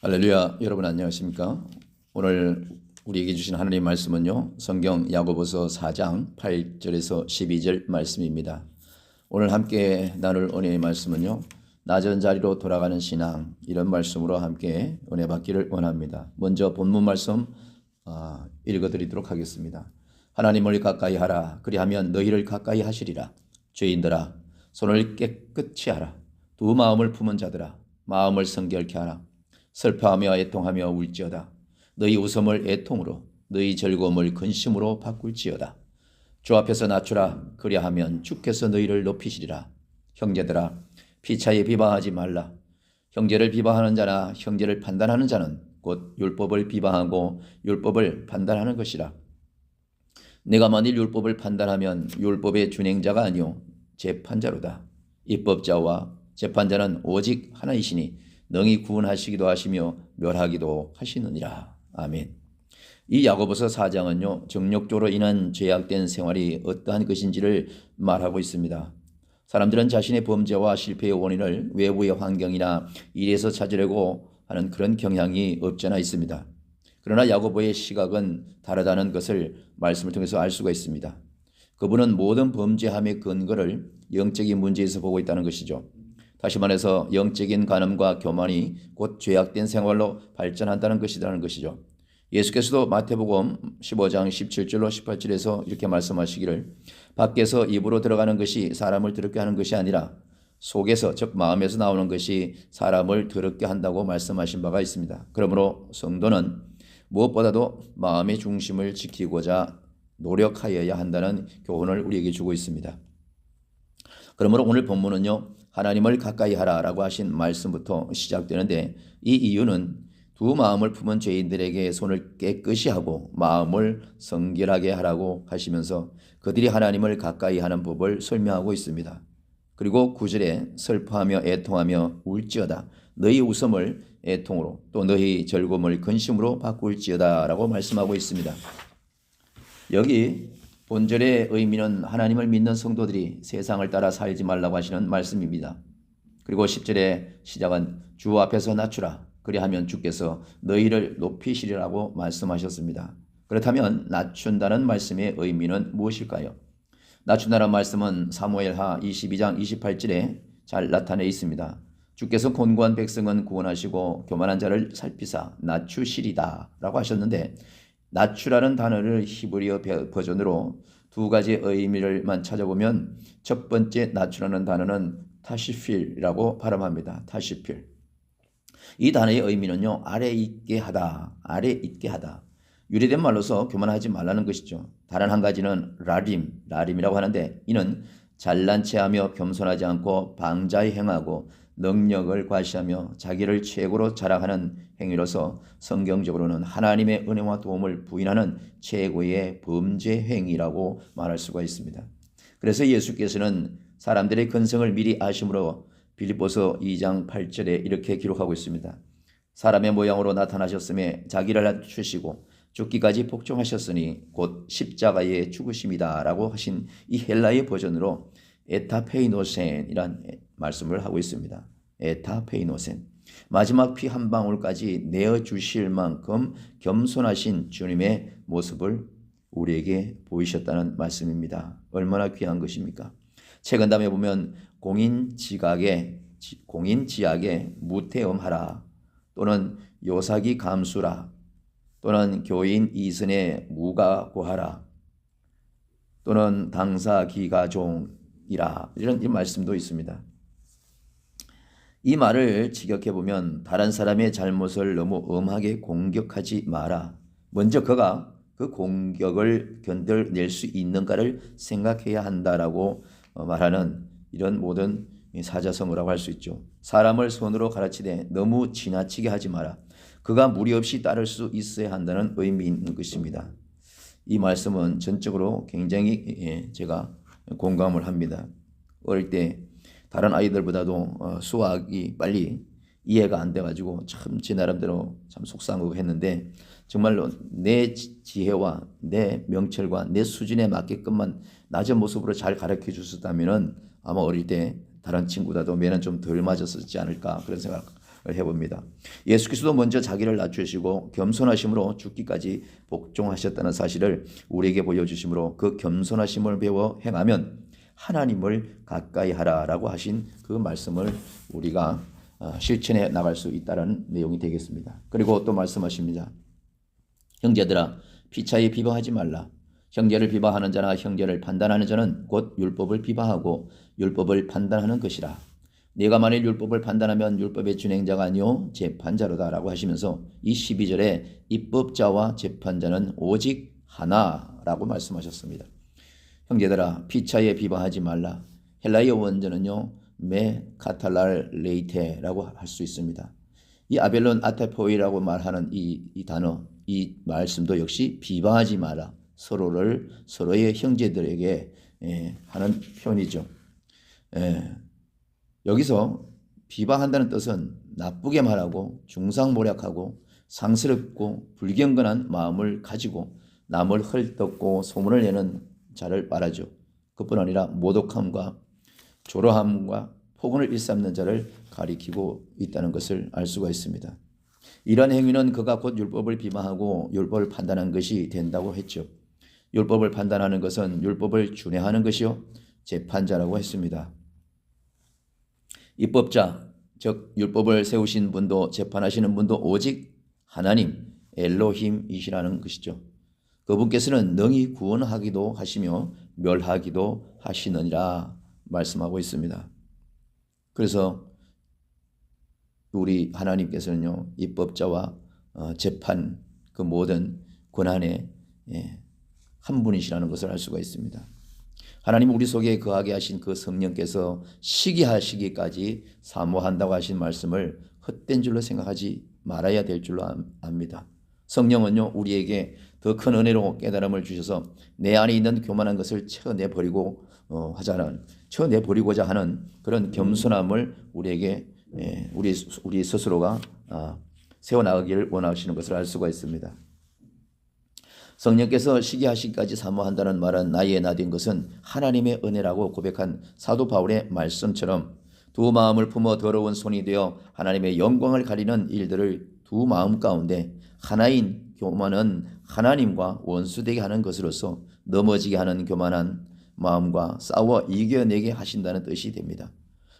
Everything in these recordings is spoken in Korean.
할렐루야. 여러분 안녕하십니까? 오늘 우리에게 주신 하나님의 말씀은요, 성경 야고보서 4장 8절에서 12절 말씀입니다. 오늘 함께 나눌 은혜의 말씀은요, 낮은 자리로 돌아가는 신앙, 이런 말씀으로 함께 은혜 받기를 원합니다. 먼저 본문 말씀 읽어드리도록 하겠습니다. 하나님을 가까이 하라. 그리하면 너희를 가까이 하시리라. 죄인들아, 손을 깨끗이 하라. 두 마음을 품은 자들아, 마음을 성결케 하라. 슬퍼하며 애통하며 울지어다. 너희 웃음을 애통으로, 너희 즐거움을 근심으로 바꿀지어다. 주 앞에서 낮추라. 그리하면 주께서 너희를 높이시리라. 형제들아, 피차에 비방하지 말라. 형제를 비방하는 자나 형제를 판단하는 자는 곧 율법을 비방하고 율법을 판단하는 것이라. 내가 만일 율법을 판단하면 율법의 준행자가 아니요 재판자로다. 입법자와 재판자는 오직 하나이시니 능히 구원하시기도 하시며 멸하기도 하시느니라. 아멘. 이 야고보서 4장은요, 정욕조로 인한 죄악된 생활이 어떠한 것인지를 말하고 있습니다. 사람들은 자신의 범죄와 실패의 원인을 외부의 환경이나 일에서 찾으려고 하는 그런 경향이 없잖아 있습니다. 그러나 야고보의 시각은 다르다는 것을 말씀을 통해서 알 수가 있습니다. 그분은 모든 범죄함의 근거를 영적인 문제에서 보고 있다는 것이죠. 다시 말해서 영적인 간음과 교만이 곧 죄악된 생활로 발전한다는 것이라는 것이죠. 예수께서도 마태복음 15장 17절로 18절에서 이렇게 말씀하시기를, 밖에서 입으로 들어가는 것이 사람을 더럽게 하는 것이 아니라 속에서, 즉 마음에서 나오는 것이 사람을 더럽게 한다고 말씀하신 바가 있습니다. 그러므로 성도는 무엇보다도 마음의 중심을 지키고자 노력하여야 한다는 교훈을 우리에게 주고 있습니다. 그러므로 오늘 본문은요, 하나님을 가까이 하라라고 하신 말씀부터 시작되는데, 이 이유는 두 마음을 품은 죄인들에게 손을 깨끗이 하고 마음을 성결하게 하라고 하시면서 그들이 하나님을 가까이 하는 법을 설명하고 있습니다. 그리고 9절에 슬퍼하며 애통하며 울지어다. 너희 웃음을 애통으로, 또 너희 즐거움을 근심으로 바꿀지어다 라고 말씀하고 있습니다. 여기 본절의 의미는 하나님을 믿는 성도들이 세상을 따라 살지 말라고 하시는 말씀입니다. 그리고 10절의 시작은 주 앞에서 낮추라. 그리하면 주께서 너희를 높이시리라고 말씀하셨습니다. 그렇다면 낮춘다는 말씀의 의미는 무엇일까요? 낮춘다는 말씀은 사무엘하 22장 28절에 잘 나타내 있습니다. 주께서 곤고한 백성은 구원하시고 교만한 자를 살피사 낮추시리다 라고 하셨는데, 낮추라는 단어를 히브리어 버전으로 두 가지 의미를만 찾아보면 첫 번째 낮추라는 단어는 타시필이라고 발음합니다. 타시필. 이 단어의 의미는요, 아래 있게 하다, 아래 있게 하다. 유래된 말로서 교만하지 말라는 것이죠. 다른 한 가지는 라림이라고 하는데, 이는 잘난 체하며 겸손하지 않고 방자히 행하고 능력을 과시하며 자기를 최고로 자랑하는 행위로서 성경적으로는 하나님의 은혜와 도움을 부인하는 최고의 범죄 행위라고 말할 수가 있습니다. 그래서 예수께서는 사람들의 근성을 미리 아심으로 빌립보서 2장 8절에 이렇게 기록하고 있습니다. 사람의 모양으로 나타나셨음에 자기를 낮추시고 죽기까지 복종하셨으니 곧 십자가의 죽으심이다 라고 하신 이 헬라의 버전으로 에타페이노센이란 말씀을 하고 있습니다. 에타페이노센. 마지막 피 한 방울까지 내어주실 만큼 겸손하신 주님의 모습을 우리에게 보이셨다는 말씀입니다. 얼마나 귀한 것입니까? 책은담에 보면 공인지각에 무태음하라, 또는 요사기 감수라, 또는 교인 이선에 무가고하라, 또는 당사기가종이라, 이런 말씀도 있습니다. 이 말을 직역해보면 다른 사람의 잘못을 너무 엄하게 공격하지 마라. 먼저 그가 그 공격을 견뎌낼 수 있는가를 생각해야 한다라고 말하는 이런 모든 사자성어라고 할 수 있죠. 사람을 손으로 가르치되 너무 지나치게 하지 마라. 그가 무리 없이 따를 수 있어야 한다는 의미 있는 것입니다. 이 말씀은 전적으로 굉장히 제가 공감을 합니다. 어릴 때 다른 아이들보다도 수학이 빨리 이해가 안 돼가지고 참 제 나름대로 참 속상하고 했는데, 정말로 내 지혜와 내 명철과 내 수준에 맞게끔만 낮은 모습으로 잘 가르쳐 주셨다면 아마 어릴 때 다른 친구보다도 매는 좀 덜 맞았었지 않을까, 그런 생각 해봅니다. 예수 그리스도 먼저 자기를 낮추시고 겸손하심으로 죽기까지 복종하셨다는 사실을 우리에게 보여주심으로 그 겸손하심을 배워 행하면 하나님을 가까이 하라라고 하신 그 말씀을 우리가 실천해 나갈 수 있다는 내용이 되겠습니다. 그리고 또 말씀하십니다. 형제들아 피차에 비방하지 말라. 형제를 비방하는 자나 형제를 판단하는 자는 곧 율법을 비방하고 율법을 판단하는 것이라. 네가 만일 율법을 판단하면 율법의 준행자가 아니요 재판자로다라고 하시면서 이 12절에 입법자와 재판자는 오직 하나라고 말씀하셨습니다. 형제들아 피차에 비방하지 말라. 헬라어 원전은요 메 카탈랄레이테라고 할 수 있습니다. 이 아벨론 아테포이라고 말하는 이 단어, 이 말씀도 역시 비방하지 마라. 서로의 형제들에게 하는 표현이죠. 여기서 비방한다는 뜻은 나쁘게 말하고 중상모략하고 상스럽고 불경건한 마음을 가지고 남을 헐뜯고 소문을 내는 자를 말하죠. 그뿐 아니라 모독함과 조로함과 폭언을 일삼는 자를 가리키고 있다는 것을 알 수가 있습니다. 이러한 행위는 그가 곧 율법을 비방하고 율법을 판단한 것이 된다고 했죠. 율법을 판단하는 것은 율법을 준행하는 것이요 재판자라고 했습니다. 입법자, 즉 율법을 세우신 분도 재판하시는 분도 오직 하나님 엘로힘이시라는 것이죠. 그분께서는 능히 구원하기도 하시며 멸하기도 하시느니라 말씀하고 있습니다. 그래서 우리 하나님께서는요 입법자와 재판 그 모든 권한의 한 분이시라는 것을 알 수가 있습니다. 하나님 우리 속에 거하게 하신 그 성령께서 시기하시기까지 사모한다고 하신 말씀을 헛된 줄로 생각하지 말아야 될 줄로 압니다. 성령은요 우리에게 더 큰 은혜로 깨달음을 주셔서 내 안에 있는 교만한 것을 쳐내버리고자 하는 그런 겸손함을 우리에게 우리 스스로가 세워나가기를 원하시는 것을 알 수가 있습니다. 성령께서 시기하시기까지 사모한다는 말은 나의 나된 것은 하나님의 은혜라고 고백한 사도 바울의 말씀처럼 두 마음을 품어 더러운 손이 되어 하나님의 영광을 가리는 일들을 두 마음 가운데 하나인 교만은 하나님과 원수되게 하는 것으로서 넘어지게 하는 교만한 마음과 싸워 이겨내게 하신다는 뜻이 됩니다.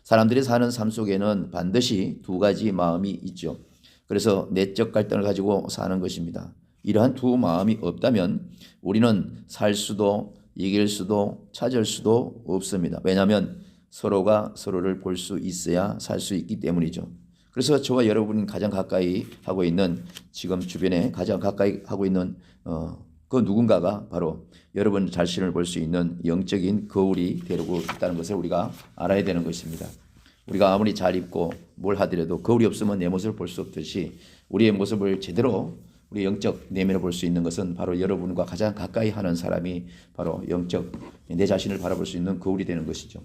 사람들이 사는 삶 속에는 반드시 두 가지 마음이 있죠. 그래서 내적 갈등을 가지고 사는 것입니다. 이러한 두 마음이 없다면 우리는 살 수도 이길 수도 찾을 수도 없습니다. 왜냐하면 서로가 서로를 볼 수 있어야 살 수 있기 때문이죠. 그래서 저와 여러분이 가장 가까이 하고 있는 지금 주변에 가장 가까이 하고 있는 그 누군가가 바로 여러분 자신을 볼 수 있는 영적인 거울이 되고 있다는 것을 우리가 알아야 되는 것입니다. 우리가 아무리 잘 입고 뭘 하더라도 거울이 없으면 내 모습을 볼 수 없듯이 우리의 모습을 제대로 우리 영적 내면을 볼 수 있는 것은 바로 여러분과 가장 가까이 하는 사람이 바로 영적 내 자신을 바라볼 수 있는 거울이 되는 것이죠.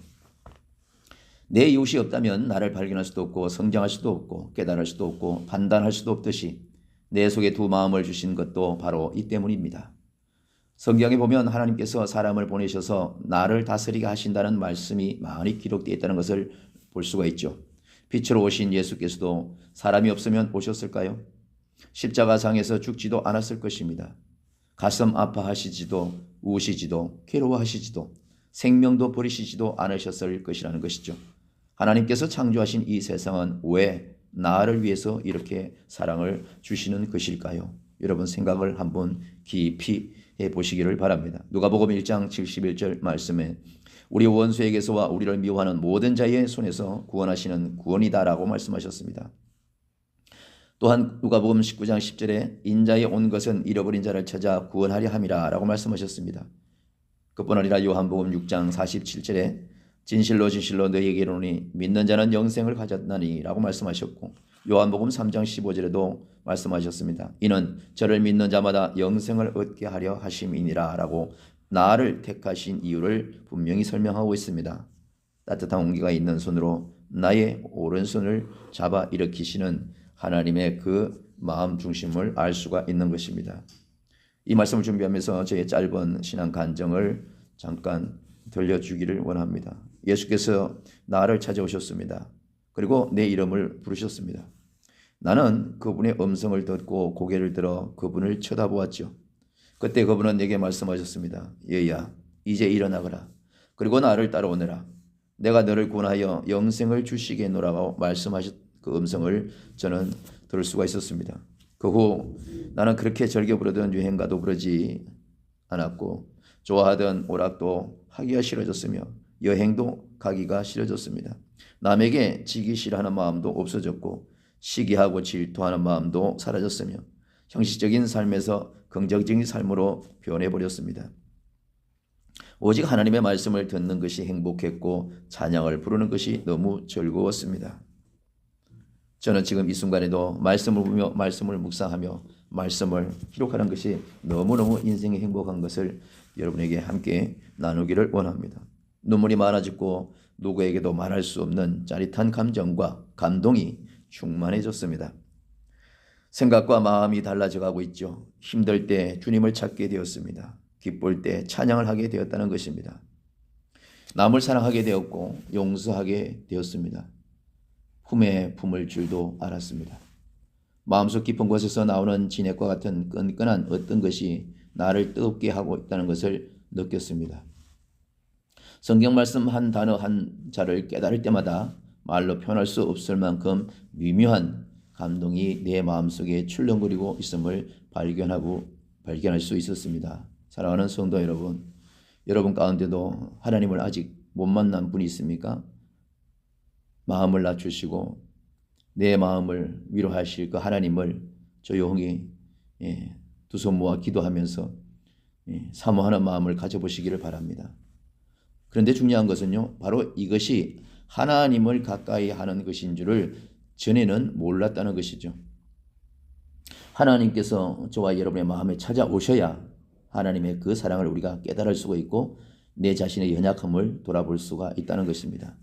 내 이웃이 없다면 나를 발견할 수도 없고 성장할 수도 없고 깨달을 수도 없고 판단할 수도 없듯이 내 속에 두 마음을 주신 것도 바로 이 때문입니다. 성경에 보면 하나님께서 사람을 보내셔서 나를 다스리게 하신다는 말씀이 많이 기록되어 있다는 것을 볼 수가 있죠. 빛으로 오신 예수께서도 사람이 없으면 오셨을까요? 십자가상에서 죽지도 않았을 것입니다. 가슴 아파하시지도 우시지도 괴로워하시지도 생명도 버리시지도 않으셨을 것이라는 것이죠. 하나님께서 창조하신 이 세상은 왜 나를 위해서 이렇게 사랑을 주시는 것일까요? 여러분 생각을 한번 깊이 해보시기를 바랍니다. 누가복음 1장 71절 말씀에 우리 원수에게서와 우리를 미워하는 모든 자의 손에서 구원하시는 구원이다라고 말씀하셨습니다. 또한 누가복음 19장 10절에 인자에 온 것은 잃어버린 자를 찾아 구원하려 함이라 라고 말씀하셨습니다. 그뿐 아니라 요한복음 6장 47절에 진실로 진실로 너희에게 이르노니 믿는 자는 영생을 가졌나니 라고 말씀하셨고 요한복음 3장 15절에도 말씀하셨습니다. 이는 저를 믿는 자마다 영생을 얻게 하려 하심이니라 라고 나를 택하신 이유를 분명히 설명하고 있습니다. 따뜻한 온기가 있는 손으로 나의 오른손을 잡아 일으키시는 하나님의 그 마음 중심을 알 수가 있는 것입니다. 이 말씀을 준비하면서 저의 짧은 신앙 간증을 잠깐 들려주기를 원합니다. 예수께서 나를 찾아오셨습니다. 그리고 내 이름을 부르셨습니다. 나는 그분의 음성을 듣고 고개를 들어 그분을 쳐다보았죠. 그때 그분은 내게 말씀하셨습니다. 얘야, 이제 일어나거라. 그리고 나를 따라오너라. 내가 너를 구원하여 영생을 주시겠노라고 말씀하신 그 음성을 저는 들을 수가 있었습니다. 그 후 나는 그렇게 즐겨 부르던 유행가도 부르지 않았고 좋아하던 오락도 하기가 싫어졌으며 여행도 가기가 싫어졌습니다. 남에게 지기 싫어하는 마음도 없어졌고 시기하고 질투하는 마음도 사라졌으며 형식적인 삶에서 긍정적인 삶으로 변해버렸습니다. 오직 하나님의 말씀을 듣는 것이 행복했고 찬양을 부르는 것이 너무 즐거웠습니다. 저는 지금 이 순간에도 말씀을 보며 말씀을 묵상하며 말씀을 기록하는 것이 너무너무 인생의 행복한 것을 여러분에게 함께 나누기를 원합니다. 눈물이 많아졌고 누구에게도 말할 수 없는 짜릿한 감정과 감동이 충만해졌습니다. 생각과 마음이 달라져 가고 있죠. 힘들 때 주님을 찾게 되었습니다. 기쁠 때 찬양을 하게 되었다는 것입니다. 남을 사랑하게 되었고 용서하게 되었습니다. 품에 품을 줄도 알았습니다. 마음속 깊은 곳에서 나오는 진액과 같은 끈끈한 어떤 것이 나를 뜨겁게 하고 있다는 것을 느꼈습니다. 성경 말씀 한 단어 한 자를 깨달을 때마다 말로 표현할 수 없을 만큼 미묘한 감동이 내 마음속에 출렁거리고 있음을 발견할 수 있었습니다. 사랑하는 성도 여러분, 여러분 가운데도 하나님을 아직 못 만난 분이 있습니까? 마음을 낮추시고 내 마음을 위로하실 그 하나님을 조용히 두 손 모아 기도하면서 사모하는 마음을 가져보시기를 바랍니다. 그런데 중요한 것은요, 바로 이것이 하나님을 가까이 하는 것인 줄을 전에는 몰랐다는 것이죠. 하나님께서 저와 여러분의 마음에 찾아오셔야 하나님의 그 사랑을 우리가 깨달을 수가 있고 내 자신의 연약함을 돌아볼 수가 있다는 것입니다.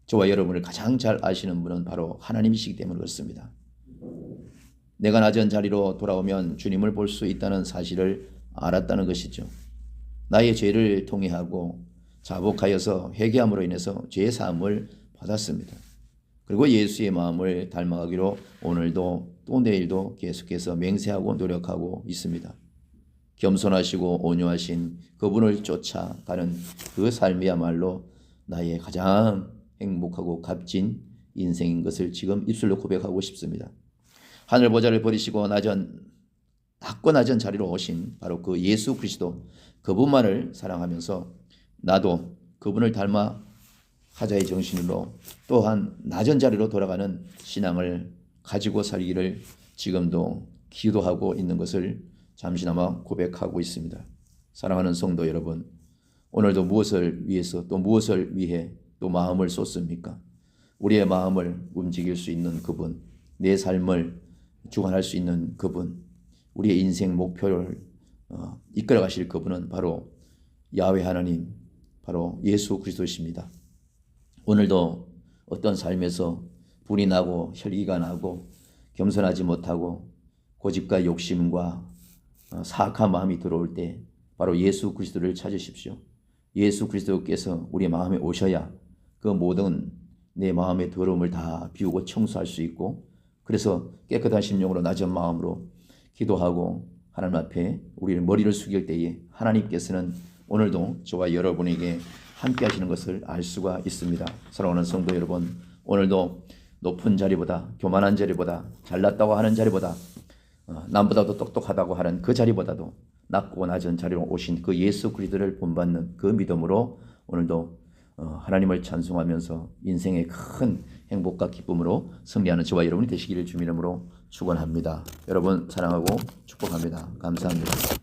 저와 여러분을 가장 잘 아시는 분은 바로 하나님이시기 때문에 그렇습니다. 내가 낮은 자리로 돌아오면 주님을 볼 수 있다는 사실을 알았다는 것이죠. 나의 죄를 통회하고 자복하여서 회개함으로 인해서 죄 사함을 받았습니다. 그리고 예수의 마음을 닮아가기로 오늘도 또 내일도 계속해서 맹세하고 노력하고 있습니다. 겸손하시고 온유하신 그분을 쫓아가는 그 삶이야말로 나의 가장 행복하고 값진 인생인 것을 지금 입술로 고백하고 싶습니다. 하늘 보좌를 버리시고 낮고 낮은 자리로 오신 바로 그 예수 그리스도 그분만을 사랑하면서 나도 그분을 닮아 하자의 정신으로 또한 낮은 자리로 돌아가는 신앙을 가지고 살기를 지금도 기도하고 있는 것을 잠시나마 고백하고 있습니다. 사랑하는 성도 여러분, 오늘도 무엇을 위해서 또 무엇을 위해 또 마음을 쏟습니까? 우리의 마음을 움직일 수 있는 그분, 내 삶을 주관할 수 있는 그분, 우리의 인생 목표를 이끌어 가실 그분은 바로 야훼 하나님, 바로 예수 그리스도이십니다. 오늘도 어떤 삶에서 불이 나고 혈기가 나고 겸손하지 못하고 고집과 욕심과 사악한 마음이 들어올 때 바로 예수 그리스도를 찾으십시오. 예수 그리스도께서 우리 마음에 오셔야 그 모든 내 마음의 더러움을 다 비우고 청소할 수 있고, 그래서 깨끗한 심령으로 낮은 마음으로 기도하고 하나님 앞에 우리를 머리를 숙일 때에 하나님께서는 오늘도 저와 여러분에게 함께 하시는 것을 알 수가 있습니다. 사랑하는 성도 여러분, 오늘도 높은 자리보다, 교만한 자리보다, 잘났다고 하는 자리보다, 남보다도 똑똑하다고 하는 그 자리보다도 낮고 낮은 자리로 오신 그 예수 그리스도를 본받는 그 믿음으로 오늘도 하나님을 찬송하면서 인생의 큰 행복과 기쁨으로 승리하는 저와 여러분이 되시기를 주님의 이름으로 축원합니다. 여러분 사랑하고 축복합니다. 감사합니다.